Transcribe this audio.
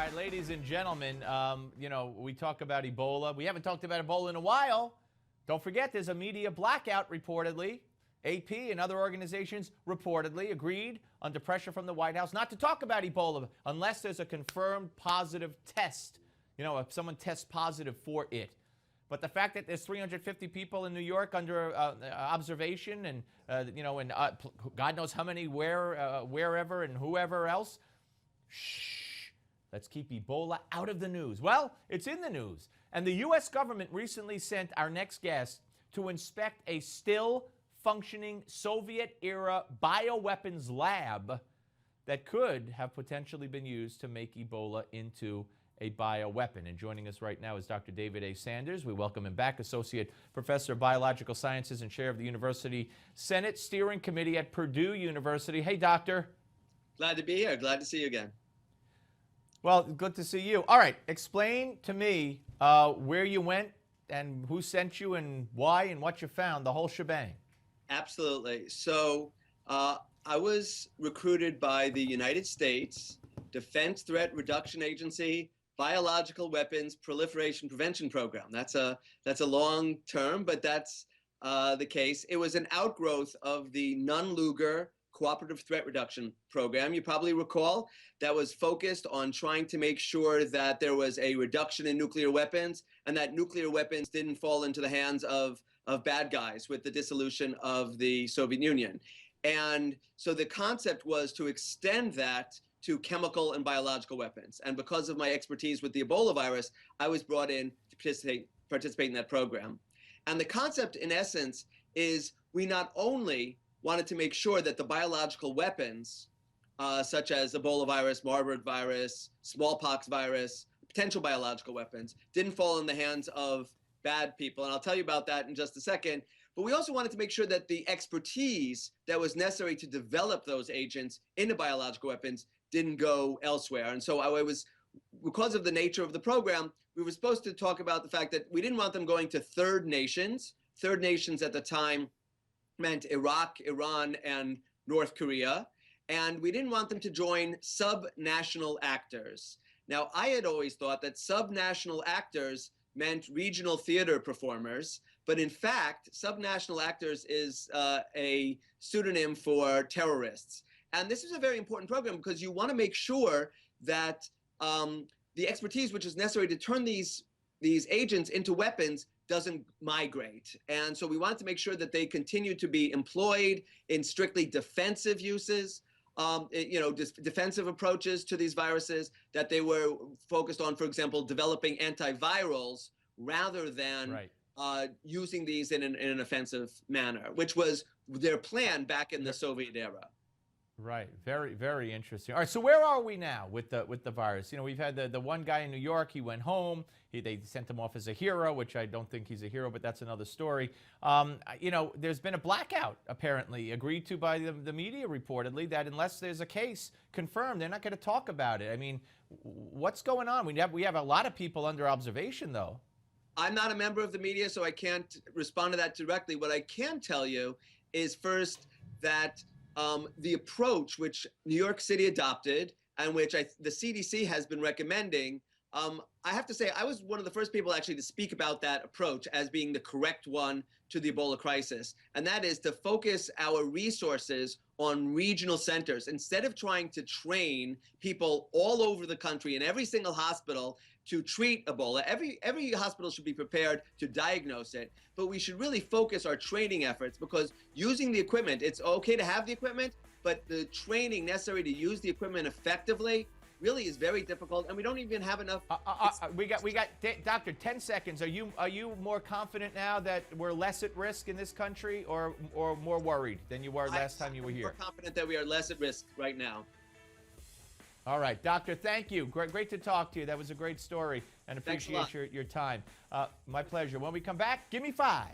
right, ladies and gentlemen, we talk about Ebola. We haven't talked about Ebola in a while. Don't forget, there's a media blackout reportedly. AP and other organizations reportedly agreed under pressure from the White House not to talk about Ebola unless there's a confirmed positive test. If someone tests positive for it. But the fact that there's 350 people in New York under observation and, God knows how many wherever and whoever else, shh, let's keep Ebola out of the news. Well, it's in the news. And the U.S. government recently sent our next guest to inspect a still functioning Soviet-era bioweapons lab that could have potentially been used to make Ebola into a bioweapon. And joining us right now is Dr. David A. Sanders. We welcome him back, Associate Professor of Biological Sciences and Chair of the University Senate Steering Committee at Purdue University. Hey, Doctor. Glad to be here. Glad to see you again. Well, good to see you. All right, explain to me where you went and who sent you and why and what you found, the whole shebang. Absolutely. So I was recruited by the United States Defense Threat Reduction Agency Biological Weapons Proliferation Prevention Program. That's a long term, but that's the case. It was an outgrowth of the Nunn-Lugar Cooperative Threat Reduction Program. You probably recall that was focused on trying to make sure that there was a reduction in nuclear weapons and that nuclear weapons didn't fall into the hands of bad guys with the dissolution of the Soviet Union. And so the concept was to extend that to chemical and biological weapons. And because of my expertise with the Ebola virus, I was brought in to participate in that program. And the concept, in essence, is we not only wanted to make sure that the biological weapons, such as Ebola virus, Marburg virus, smallpox virus, potential biological weapons, didn't fall in the hands of bad people. And I'll tell you about that in just a second. But we also wanted to make sure that the expertise that was necessary to develop those agents into biological weapons didn't go elsewhere. And so because of the nature of the program, we were supposed to talk about the fact that we didn't want them going to third nations. Third nations at the time meant Iraq, Iran, and North Korea. And we didn't want them to join subnational actors. Now, I had always thought that subnational actors meant regional theater performers. But in fact, subnational actors is a pseudonym for terrorists. And this is a very important program because you want to make sure that the expertise which is necessary to turn these agents into weapons doesn't migrate. And so we wanted to make sure that they continue to be employed in strictly defensive uses, defensive approaches to these viruses, that they were focused on, for example, developing antivirals rather than using these in an offensive manner, which was their plan back in the Soviet era. Right. Very, very interesting. All right. So where are we now with the virus? We've had the one guy in New York. He went home. They sent him off as a hero, which I don't think he's a hero, but that's another story. There's been a blackout, apparently, agreed to by the media reportedly, that unless there's a case confirmed, they're not going to talk about it. I mean, what's going on? We have a lot of people under observation, though. I'm not a member of the media, so I can't respond to that directly. What I can tell you is first that the approach which New York City adopted and which the CDC has been recommending, I have to say I was one of the first people actually to speak about that approach as being the correct one to the Ebola crisis. And that is to focus our resources on regional centers. Instead of trying to train people all over the country in every single hospital to treat Ebola, every hospital should be prepared to diagnose it, but we should really focus our training efforts because using the equipment, it's okay to have the equipment, but the training necessary to use the equipment effectively really is very difficult, and we don't even have enough. We got, Doctor, 10 seconds. Are you more confident now that we're less at risk in this country, or more worried than you were last time you were here? I'm more confident that we are less at risk right now. All right, Doctor, thank you. Great to talk to you. That was a great story, and appreciate your time. My pleasure. When we come back, give me 5.